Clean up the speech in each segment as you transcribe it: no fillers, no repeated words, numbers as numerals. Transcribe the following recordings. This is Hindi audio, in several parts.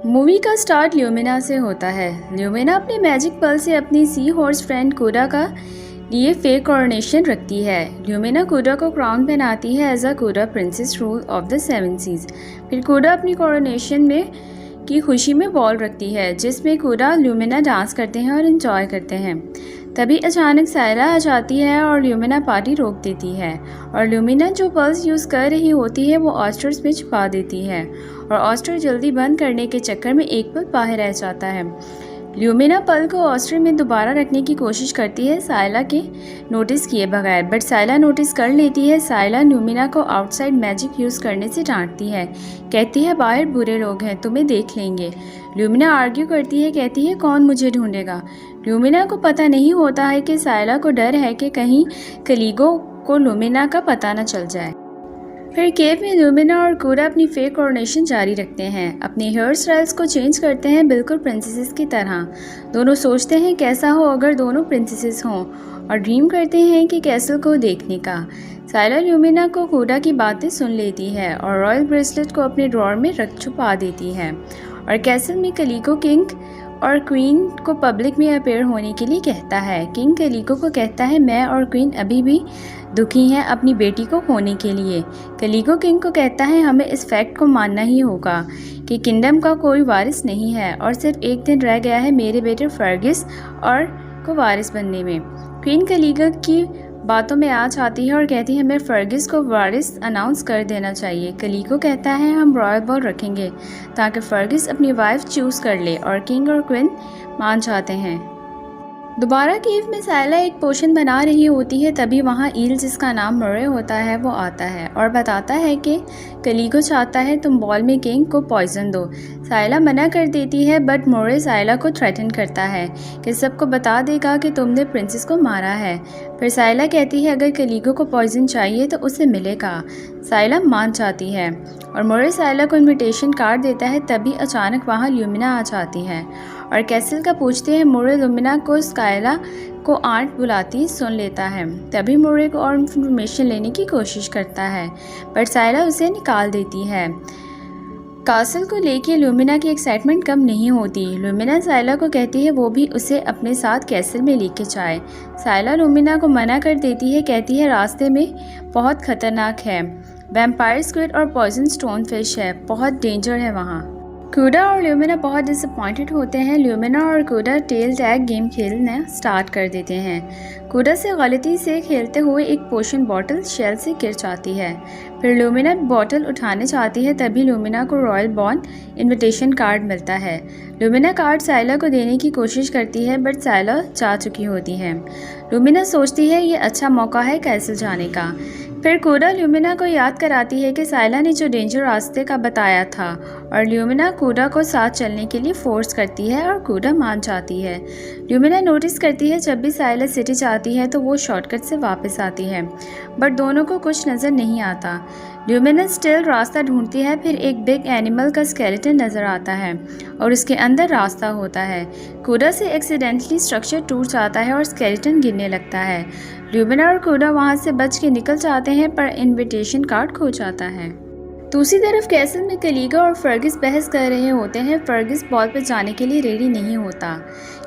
मूवी का स्टार्ट ल्यूमिना से होता है। ल्यूमिना अपने मैजिक पल से अपनी सी हॉर्स फ्रेंड कोडा का लिए फेक कॉरोनेशन रखती है। ल्यूमिना कोडा को क्राउन पहनाती है as a Koda princess rule of the seven seas. फिर कोडा अपनी कॉरोनेशन में की खुशी में बॉल रखती है जिसमें कोडा ल्यूमिना डांस करते हैं और एंजॉय करते हैं। तभी अचानक सायला आ जाती है और ल्यूमिना पार्टी रोक देती है और ल्यूमिना जो पर्स यूज़ कर रही होती है वो ऑस्टर्स में छुपा देती है और ऑस्टर जल्दी बंद करने के चक्कर में एक पल बाहर रह जाता है। ल्यूमिना पल को ऑस्टर में दोबारा रखने की कोशिश करती है सायला के नोटिस किए बगैर, बट सायला नोटिस कर लेती है। सायला ल्यूमिना को आउटसाइड मैजिक यूज़ करने से डांटती है, कहती है बाहर बुरे लोग हैं, तुम्हें देख लेंगे। ल्यूमिना आर्ग्यू करती है, कहती है कौन मुझे ढूंढेगा। ल्यूमिना को पता नहीं होता है कि सायला को डर है कि कहीं कलीगो को ल्यूमिना का पता न चल जाए। फिर केव में ल्यूमिना और कोडा अपनी फेक कॉरोनेशन जारी रखते हैं, अपने हेयर स्टाइल्स को चेंज करते हैं बिल्कुल प्रिंसेसेस की तरह। दोनों सोचते हैं कैसा हो अगर दोनों प्रिंसेसेस हों और ड्रीम करते हैं कि कैसल को देखने का। सायला ल्यूमिना को कोडा की बातें सुन लेती है और रॉयल ब्रेसलेट को अपने ड्रॉर में रख छुपा देती है और कैसल में कलीगो किंग और क्वीन को पब्लिक में अपेयर होने के लिए कहता है। किंग कलीगो को कहता है मैं और क्वीन अभी भी दुखी हैं अपनी बेटी को खोने के लिए। कलीगो किंग को कहता है हमें इस फैक्ट को मानना ही होगा कि किंगडम का कोई वारिस नहीं है और सिर्फ एक दिन रह गया है मेरे बेटे फर्गिस और को वारिस बनने में। क्वीन कलीगो की बातों में आ जाती है और कहती है हमें फर्गिस को वारिस अनाउंस कर देना चाहिए। कलीगो कहता है हम रॉयल बॉल रखेंगे ताकि फर्गिस अपनी वाइफ चूज़ कर ले और किंग और क्वीन मान जाते हैं। दोबारा केव में सायला एक पोशन बना रही होती है, तभी वहाँ ईल जिसका नाम मरे होता है वो आता है और बताता है कि कलीगो चाहता है तुम बॉल में किंग को पॉइजन दो। सायला मना कर देती है बट मोरे सायला को थ्रेटन करता है कि सबको बता देगा कि तुमने प्रिंसेस को मारा है। फिर सायला कहती है अगर कलीगो को पॉइजन चाहिए तो उसे मिलेगा। सायला मान जाती है और मोरे सायला को इनविटेशन कार्ड देता है, तभी अचानक वहाँ ल्यूमिना आ जाती है और कैसल का पूछते हैं। मोरे ल्यूमिना को सायला को आंट बुलाती सुन लेता है, तभी मोरे को और इन्फॉर्मेशन लेने की कोशिश करता है बट सायला उसे निकाल देती है। कासल को लेके ल्यूमिना की एक्साइटमेंट कम नहीं होती। ल्यूमिना सायला को कहती है वो भी उसे अपने साथ कैसल में लेके जाए। सायला ल्यूमिना को मना कर देती है, कहती है रास्ते में बहुत खतरनाक है, वैम्पायर स्क्विड और पॉइजन स्टोन फिश है, बहुत डेंजर है वहाँ। कोडा और ल्यूमिना बहुत डिसअपॉइंटेड होते हैं। ल्यूमिना और कोडा टेल टैग गेम खेलना स्टार्ट कर देते हैं। कोडा से गलती से खेलते हुए एक पोशन बॉटल शेल से गिर जाती है। फिर ल्यूमिना बॉटल उठाने चाहती है, तभी ल्यूमिना को रॉयल बॉन्ड इनविटेशन कार्ड मिलता है। ल्यूमिना कार्ड सायला को देने की कोशिश करती है बट सायला जा चुकी होती है। ल्यूमिना सोचती है ये अच्छा मौका है कैसल जाने का। फिर कोडा ल्यूमिना को याद कराती है कि सायला ने जो डेंजर रास्ते का बताया था और ल्यूमिना कोडा को साथ चलने के लिए फोर्स करती है और कोडा मान जाती है। ल्यूमिना नोटिस करती है जब भी सायला सिटी जाती है तो वो शॉर्टकट से वापस आती है बट दोनों को कुछ नज़र नहीं आता। ल्यूमिना स्टिल रास्ता ढूंढती है, फिर एक बिग एनिमल का स्केलेटन नज़र आता है और उसके अंदर रास्ता होता है। कोडा से एक्सीडेंटली स्ट्रक्चर टूट जाता है और स्केलेटन गिरने लगता है। ल्यूमिना और कोडा वहाँ से बच के निकल जाते हैं पर इनविटेशन कार्ड खो जाता है। दूसरी तरफ कैसल में कलीगो और फर्गिस बहस कर रहे होते हैं। फर्गिस बॉल पर जाने के लिए रेडी नहीं होता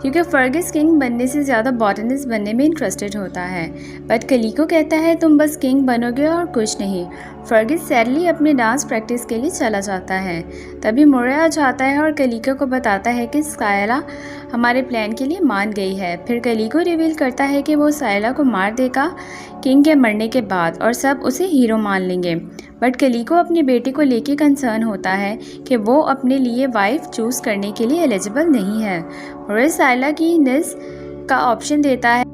क्योंकि फर्गिस किंग बनने से ज़्यादा बॉटनिस्ट बनने में इंटरेस्टेड होता है, बट कलीगो कहता है तुम बस किंग बनोगे और कुछ नहीं। फर्गिस सैडली अपने डांस प्रैक्टिस के लिए चला जाता है, तभी मोरे आ जाता है और कलीगो को बताता है कि सायला हमारे प्लान के लिए मान गई है। फिर कलीगो रिवील करता है कि वो सायला को मार देगा किंग के मरने के बाद और सब उसे हीरो मान लेंगे, बट कलीगो अपनी बेटी को लेके कंसर्न होता है कि वो अपने लिए वाइफ चूज़ करने के लिए एलिजिबल नहीं है। मोरे सायला की निस का ऑप्शन देता है।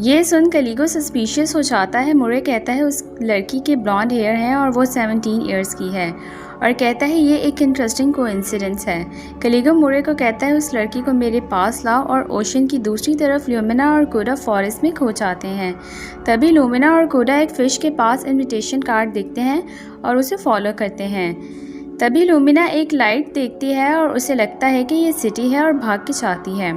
ये सुन कलीगो सस्पिशियस हो जाता है। मोरे कहता है उस लड़की के ब्लॉन्ड हेयर हैं और वो 17 इयर्स की है और कहता है ये एक इंटरेस्टिंग कोइंसिडेंस है। कलीगो मोरे को कहता है उस लड़की को मेरे पास लाओ और ओशन की दूसरी तरफ ल्यूमिना और कोडा फॉरेस्ट में खो जाते हैं। तभी ल्यूमिना और कोडा एक फ़िश के पास इनविटेशन कार्ड देखते हैं और उसे फॉलो करते हैं। तभी ल्यूमिना एक लाइट देखती है और उसे लगता है कि ये सिटी है और भाग के जाती है,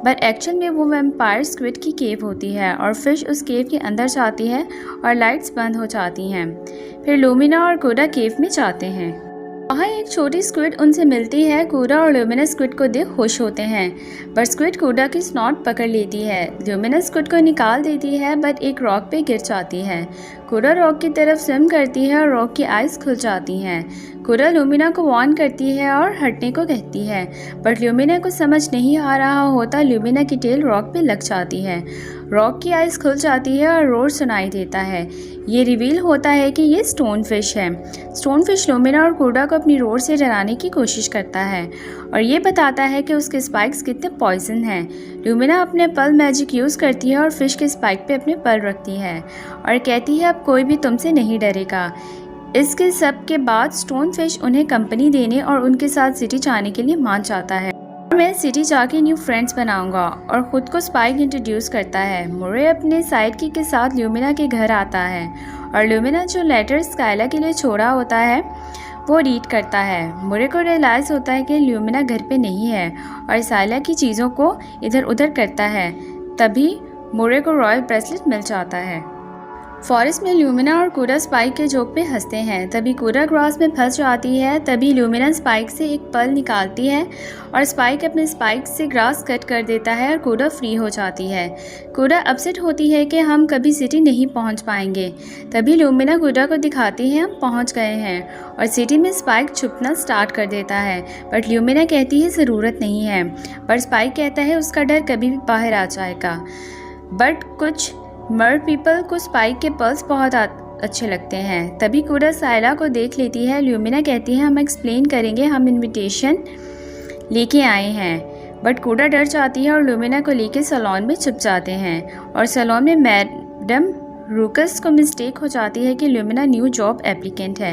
बट एक्चुअल में वो वैम्पायर स्क्विड की केव होती है और फिश उस केव के अंदर जाती है और लाइट्स बंद हो जाती हैं। फिर ल्यूमिना और कोडा केव में जाते हैं। वहाँ एक छोटी स्क्विड उनसे मिलती है। कोरा और ल्यूमिना स्क्विड को देख खुश होते हैं, बट स्क्विड कोरा की स्नॉट पकड़ लेती है। ल्यूमिना स्क्विड को निकाल देती है, बट एक रॉक पे गिर जाती है। कोरा रॉक की तरफ स्विम करती है और रॉक की आइज खुल जाती हैं। कोरा ल्यूमिना को वार्न करती है और हटने को कहती है, बट ल्यूमिना को समझ नहीं आ रहा होता। ल्यूमिना की टेल रॉक पे लग जाती है, रॉक की आइज खुल जाती है और रोर सुनाई देता है। ये रिवील होता है कि ये स्टोन फिश है। स्टोन फिश ल्यूमिना और कोरा को अपनी रोर से डराने की कोशिश करता है और ये बताता है कि उसके स्पाइक्स कितने पॉइजन हैं। ल्यूमिना अपने पल मैजिक यूज़ करती है और फिश के स्पाइक पे अपने पल रखती है और कहती है अब कोई भी तुमसे नहीं डरेगा। इसके सब के बाद स्टोन फिश उन्हें कंपनी देने और उनके साथ सिटी जाने के लिए मान जाता है। मैं सिटी जाके न्यू फ्रेंड्स बनाऊंगा और ख़ुद को स्पाइक इंट्रोड्यूस करता है। मुरे अपने साइडकी के साथ ल्यूमिना के घर आता है और ल्यूमिना जो लेटर स्काइला के लिए छोड़ा होता है वो रीड करता है। मुरे को रियलाइज़ होता है कि ल्यूमिना घर पे नहीं है और स्काइला की चीज़ों को इधर उधर करता है। तभी मुरे को रॉयल ब्रेसलेट मिल जाता है। फॉरेस्ट में ल्यूमिना और कोरा स्पाइक के जोक पे हंसते हैं। तभी कोरा ग्रास में फंस जाती है। तभी ल्यूमिना स्पाइक से एक पल निकालती है और स्पाइक अपने स्पाइक से ग्रास कट कर देता है और कोरा फ्री हो जाती है। कोरा अपसेट होती है कि हम कभी सिटी नहीं पहुंच पाएंगे। तभी ल्यूमिना कोरा को दिखाती है हम पहुंच गए हैं और सिटी में स्पाइक छुपना स्टार्ट कर देता है, बट ल्यूमिना कहती है ज़रूरत नहीं है। पर स्पाइक कहता है उसका डर कभी भी बाहर आ जाएगा। बट कुछ मर्ड पीपल को स्पाइक के पल्स बहुत अच्छे लगते हैं। तभी कोरा साइला को देख लेती है। ल्यूमिना कहती है हम एक्सप्लेन करेंगे, हम इनविटेशन लेके आए हैं। बट कोरा डर जाती है और ल्यूमिना को लेके सैलून में छुप जाते हैं और सैलून में मैडम रूकस को मिस्टेक हो जाती है कि ल्यूमिना न्यू जॉब एप्लीकेंट है।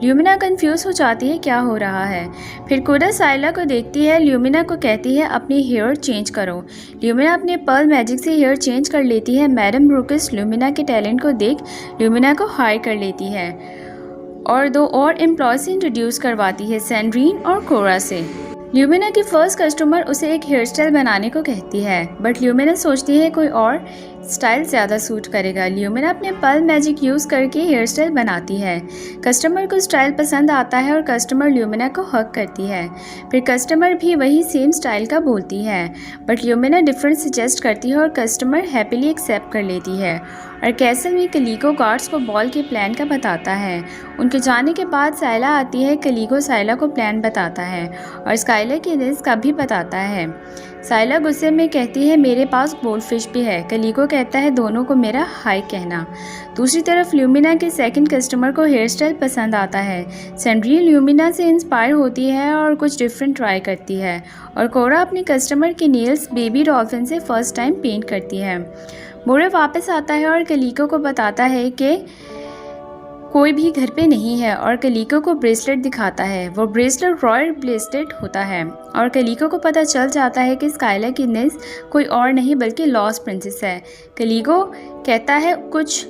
ल्यूमिना कंफ्यूज हो जाती है क्या हो रहा है। फिर कोरा साइला को देखती है। ल्यूमिना को कहती है अपनी हेयर चेंज करो। ल्यूमिना अपने पर्ल मैजिक से हेयर चेंज कर लेती है। मैडम रूकस ल्यूमिना के टैलेंट को देख ल्यूमिना को हायर कर लेती है और दो और एम्प्लॉय से इंट्रोड्यूस करवाती है, सैंड्रीन और कोरा से। ल्यूमिना की फर्स्ट कस्टमर उसे एक हेयर स्टाइल बनाने को कहती है, बट ल्यूमिना सोचती है कोई और स्टाइल ज़्यादा सूट करेगा। ल्यूमिना अपने पल मैजिक यूज़ करके हेयर स्टाइल बनाती है। कस्टमर को स्टाइल पसंद आता है और कस्टमर ल्यूमिना को हक करती है। फिर कस्टमर भी वही सेम स्टाइल का बोलती है, बट ल्यूमिना डिफरेंट सजेस्ट करती है और कस्टमर हैप्पीली एक्सेप्ट कर लेती है। और कैसल में कलीगो गार्ड्स को बॉल के प्लान का बताता है। उनके जाने के बाद साइला आती है। कलीगो साइला को प्लान बताता है और स्काइला की रिस्क का भी बताता है। साइला गुस्से में कहती है मेरे पास गोल्ड फिश भी है। कलीगो कहता है दोनों को मेरा हाई कहना। दूसरी तरफ ल्यूमिना के सेकंड कस्टमर को हेयर स्टाइल पसंद आता है। सैंड्रीन ल्यूमिना से इंस्पायर होती है और कुछ डिफरेंट ट्राई करती है और कोरा अपनी कस्टमर के नेल्स बेबी डॉल्फिन से फर्स्ट टाइम पेंट करती है। मोरे वापस आता है और कलीको को बताता है कि कोई भी घर पे नहीं है और कलीको को ब्रेसलेट दिखाता है। वो ब्रेसलेट रॉयल ब्रेसलेट होता है और कलीको को पता चल जाता है कि स्काइला की निस कोई और नहीं बल्कि लॉस्ट प्रिंसेस है। कलीको कहता है कुछ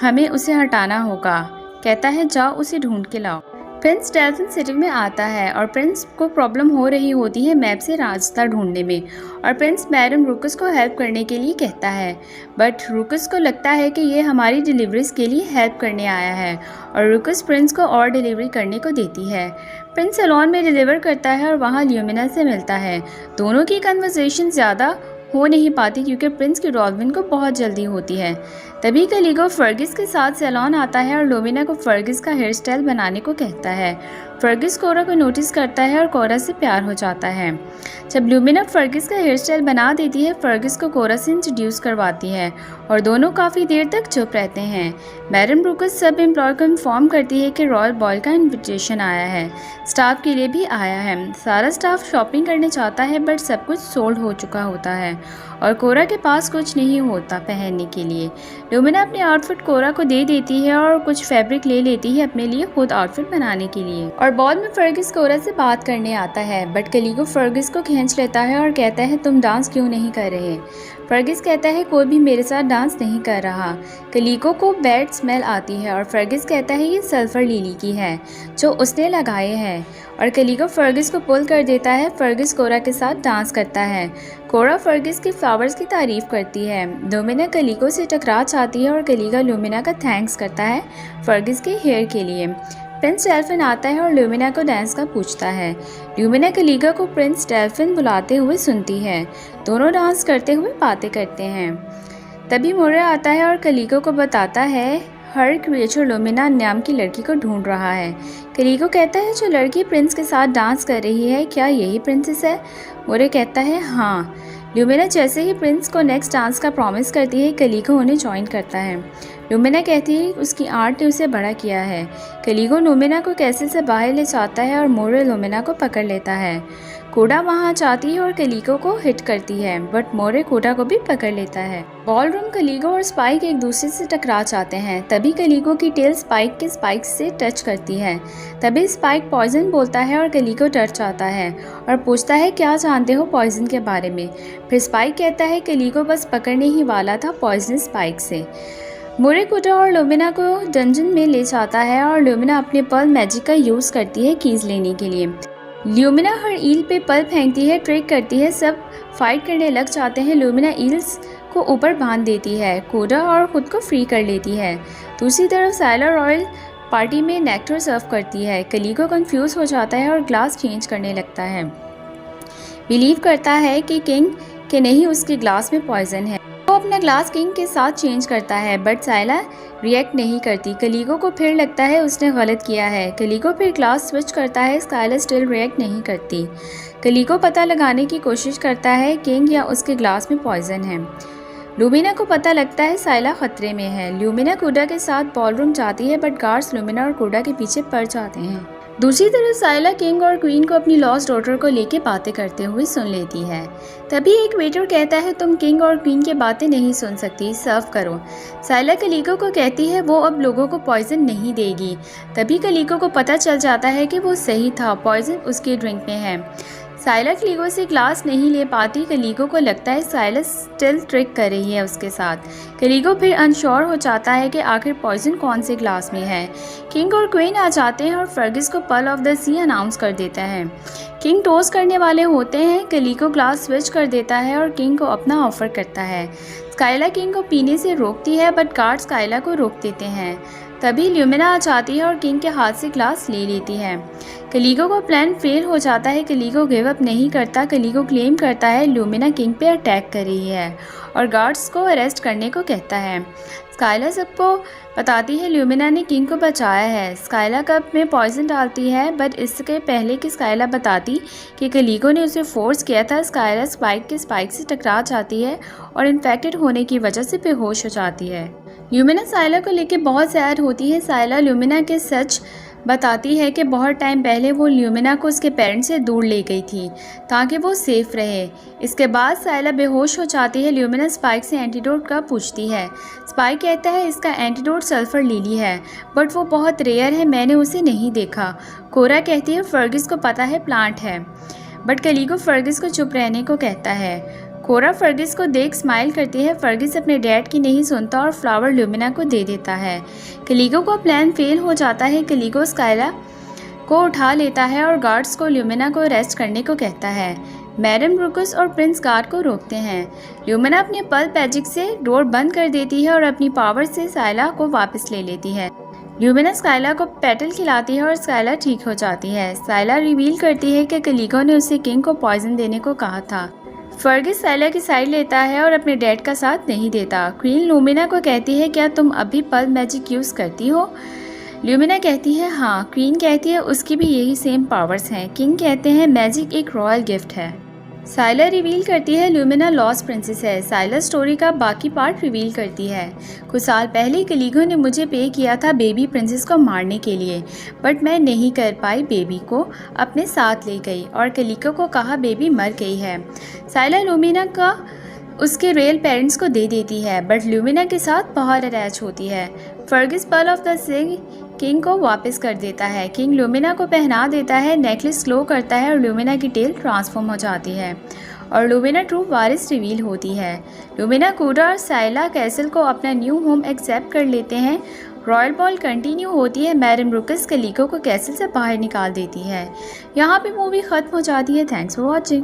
हमें उसे हटाना होगा। कहता है जाओ उसे ढूंढ के लाओ। प्रिंस डेल्फिन सिटी में आता है और प्रिंस को प्रॉब्लम हो रही होती है मैप से रास्ता ढूंढने में और प्रिंस मैडम रूकस को हेल्प करने के लिए कहता है, बट रूकस को लगता है कि ये हमारी डिलीवरीज के लिए हेल्प करने आया है और रूकस प्रिंस को और डिलीवरी करने को देती है। प्रिंस सैलून में डिलीवर करता है और वहाँ ल्यूमिना से मिलता है। दोनों की कन्वर्सेशन ज़्यादा हो नहीं पाती क्योंकि प्रिंस की डॉल्फिन को बहुत जल्दी होती है। तभी कलीगो फर्गिस के साथ सैलून आता है और ल्यूमिना को फर्गिस का हेयर स्टाइल बनाने को कहता है। फर्गिस कोरा को नोटिस करता है और कोरा से प्यार हो जाता है। जब ल्यूमिना फर्गिस का हेयर स्टाइल बना देती है, फर्गिस को कोरा से इंट्रोड्यूस करवाती है और दोनों काफ़ी देर तक चुप रहते हैं। मैडम रूकस सब एम्प्लॉय को इन्फॉर्म करती है कि रॉयल बॉल का इन्विटेशन आया है, स्टाफ के लिए भी आया है। सारा स्टाफ शॉपिंग करने चाहता है बट सब कुछ सोल्ड हो चुका होता है और कोरा के पास कुछ नहीं होता पहनने के लिए। ल्यूमिना अपने आउटफिट कोरा को दे देती है और कुछ फैब्रिक ले लेती है अपने लिए खुद आउटफिट बनाने के लिए। और बॉल में फर्गिस कोरा से बात करने आता है, बट कलीगो फर्गिस को खींच लेता है और कहता है तुम डांस क्यों नहीं कर रहे। फर्गिस कहता है कोई भी मेरे साथ डांस नहीं कर रहा। कलीगो को बैड स्मेल आती है और फर्गिस कहता है ये सल्फर लिली की है जो उसने लगाए हैं और कलीगो फर्गिस को पुल कर देता है। फर्गिस कोरा के साथ डांस करता है। कोरा फर्गिस के फ्लावर्स की तारीफ करती है। ल्यूमिना कलीगो से टकरा जाती है और कलीगा ल्यूमिना का थैंक्स करता है फर्गिस के हेयर के लिए। प्रिंस डेल्फिन आता है और ल्यूमिना को डांस का पूछता है। ल्यूमिना कलीगो को प्रिंस डेल्फिन बुलाते हुए सुनती है। दोनों डांस करते हुए बातें करते हैं। तभी मोरा आता है और कलीगो को बताता है हर क्रिएचर ल्यूमिना नाम की लड़की को ढूंढ रहा है। कलीगो कहता है जो लड़की प्रिंस के साथ डांस कर रही है क्या यही प्रिंसेस है? मोरे कहता है हाँ। ल्यूमिना जैसे ही प्रिंस को नेक्स्ट डांस का प्रॉमिस करती है कलीगो उन्हें ज्वाइन करता है। ल्यूमिना कहती है उसकी आर्ट ने उसे बड़ा किया है। कलीगो ल्यूमिना को कैसे से बाहर ले जाता है और मोरे ल्यूमिना को पकड़ लेता है। कोडा वहां जाती है और कलीगो को हिट करती है बट मोरे कोडा को भी पकड़ लेता है। बॉलरूम कलीगो और स्पाइक एक दूसरे से टकरा जाते हैं। तभी कलीगो की टेल स्पाइक के स्पाइक से टच करती है। तभी स्पाइक पॉइजन बोलता है और कलीगो डर जाता है और पूछता है क्या जानते हो पॉइजन के बारे में। फिर स्पाइक कहता है कलीगो बस पकड़ने ही वाला था पॉइजन स्पाइक से। मोरे कोडा और ल्यूमिना को डंजन में ले जाता है और ल्यूमिना अपने पर्ल मैजिक का यूज़ करती है कीज लेने के लिए। ल्यूमिना हर ईल पे पर्ल फेंकती है, ट्रिक करती है, सब फाइट करने लग जाते हैं। ल्यूमिना ईल्स को ऊपर बांध देती है कोडा और खुद को फ्री कर लेती है। दूसरी तरफ साइला रॉयल पार्टी में नेक्टर सर्व करती है। कलीगो कंफ्यूज हो जाता है और ग्लास चेंज करने लगता है। बिलीव करता है कि किंग के नहीं उसके ग्लास में पॉइजन है। वो अपना ग्लास किंग के साथ चेंज करता है बट साइला रिएक्ट नहीं करती। कलीगो को फिर लगता है उसने गलत किया है। कलीगो फिर ग्लास स्विच करता है। साइला स्टिल रिएक्ट नहीं करती। कलीगो पता लगाने की कोशिश करता है किंग या उसके ग्लास में पॉइजन है। ल्यूमिना को पता लगता है साइला खतरे में है। ल्यूमिना कोडा के साथ बॉलरूम जाती है बट गार्ड्स ल्यूमिना और कोडा के पीछे पड़ जाते हैं। दूसरी तरफ साइला किंग और क्वीन को अपनी लॉस्ट डॉटर को लेके बातें करते हुए सुन लेती है। तभी एक वेटर कहता है तुम किंग और क्वीन की बातें नहीं सुन सकती, सर्व करो। साइला कलीगो को कहती है वो अब लोगों को पॉइजन नहीं देगी। तभी कलीगो को पता चल जाता है कि वो सही था, पॉइजन उसके ड्रिंक में है। साइला कलीगो से ग्लास नहीं ले पाती। कलीगो को लगता है साइला स्टिल ट्रिक कर रही है उसके साथ। कलीगो फिर अनश्योर हो जाता है कि आखिर पॉइजन कौन से ग्लास में है। किंग और क्वीन आ जाते हैं और फर्गिस को pearl of the sea announce कर देता है। किंग टोस करने वाले होते हैं। कलीगो ग्लास स्विच कर देता है और किंग को अपना ऑफर करता है। स्काइला किंग को पीने से रोकती है बट गार्ड स्काइला को रोक देते हैं। तभी ल्यूमिना आ जाती है और किंग के हाथ से ग्लास ले लेती है। कलीगो का प्लान फेल हो जाता है। कलीगो गिव अप नहीं करता। कलीगो क्लेम करता है ल्यूमिना किंग पे अटैक कर रही है और गार्ड्स को अरेस्ट करने को कहता है। स्काइला सबको बताती है ल्यूमिना ने किंग को बचाया है। स्काइला कप में पॉइजन डालती है बट इसके पहले कि स्काइला बताती कि कलीगो ने उसे फोर्स किया था, स्काइला स्पाइक के स्पाइक से टकरा जाती है और इन्फेक्टेड होने की वजह से बेहोश हो जाती है। ल्यूमिना साइला को लेकर बहुत सैड होती है। साइला ल्यूमिना के सच बताती है कि बहुत टाइम पहले वो ल्यूमिना को उसके पेरेंट्स से दूर ले गई थी ताकि वो सेफ रहे। इसके बाद साइला बेहोश हो जाती है। ल्यूमिना स्पाइक से एंटीडोट का पूछती है। स्पाइक कहता है इसका एंटीडोट सल्फर लिली है बट वो बहुत रेयर है, मैंने उसे नहीं देखा। कोरा कहती है फर्गिस को पता है प्लांट है बट कलीगो फर्गिस को चुप रहने को कहता है। कोरा फर्गिस को देख स्माइल करती है। फर्गिस अपने डैड की नहीं सुनता और फ्लावर ल्यूमिना को दे देता है। कलीगो का प्लान फेल हो जाता है। कलीगो स्काइला को उठा लेता है और गार्ड्स को ल्यूमिना को अरेस्ट करने को कहता है। मैडम ब्रूकस और प्रिंस गार्ड को रोकते हैं। ल्यूमिना अपने पर्ल मैजिक से डोर बंद कर देती है और अपनी पावर से साइला को वापस ले लेती है। ल्यूमिना स्काइला को पेटल खिलाती है और स्काइला ठीक हो जाती है। साइला रिवील करती है कि कलीगो ने उसे किंग को पॉइजन देने को कहा था। फर्गिस साइला की साइड लेता है और अपने डैड का साथ नहीं देता। क्वीन ल्यूमिना को कहती है क्या तुम अभी पर्ल मैजिक यूज़ करती हो? ल्यूमिना कहती है हाँ। क्वीन कहती है उसकी भी यही सेम पावर्स हैं। किंग कहते हैं मैजिक एक रॉयल गिफ्ट है। साइला रिवील करती है ल्यूमिना लॉस्ट प्रिंसेस है। साइला स्टोरी का बाकी पार्ट रिवील करती है। कुछ साल पहले कलीगो ने मुझे पे किया था बेबी प्रिंसेस को मारने के लिए बट मैं नहीं कर पाई। बेबी को अपने साथ ले गई और कलीगो को कहा बेबी मर गई है। साइला ल्यूमिना का उसके रियल पेरेंट्स को दे देती है बट ल्यूमिना के साथ बहुत अटैच होती है। फर्गिस pearl of the sea king को वापस कर देता है। किंग ल्यूमिना को पहना देता है। नेकलेस ग्लो करता है और ल्यूमिना की टेल ट्रांसफॉर्म हो जाती है और ल्यूमिना ट्रू वारिस रिवील होती है। ल्यूमिना कोडा और साइला कैसल को अपना न्यू होम एक्सेप्ट कर लेते हैं। रॉयल बॉल कंटिन्यू होती है। मैडम ब्रूकस कलीगो को कैसल से बाहर निकाल देती है। यहाँ पे मूवी ख़त्म हो जाती है। Thanks for watching.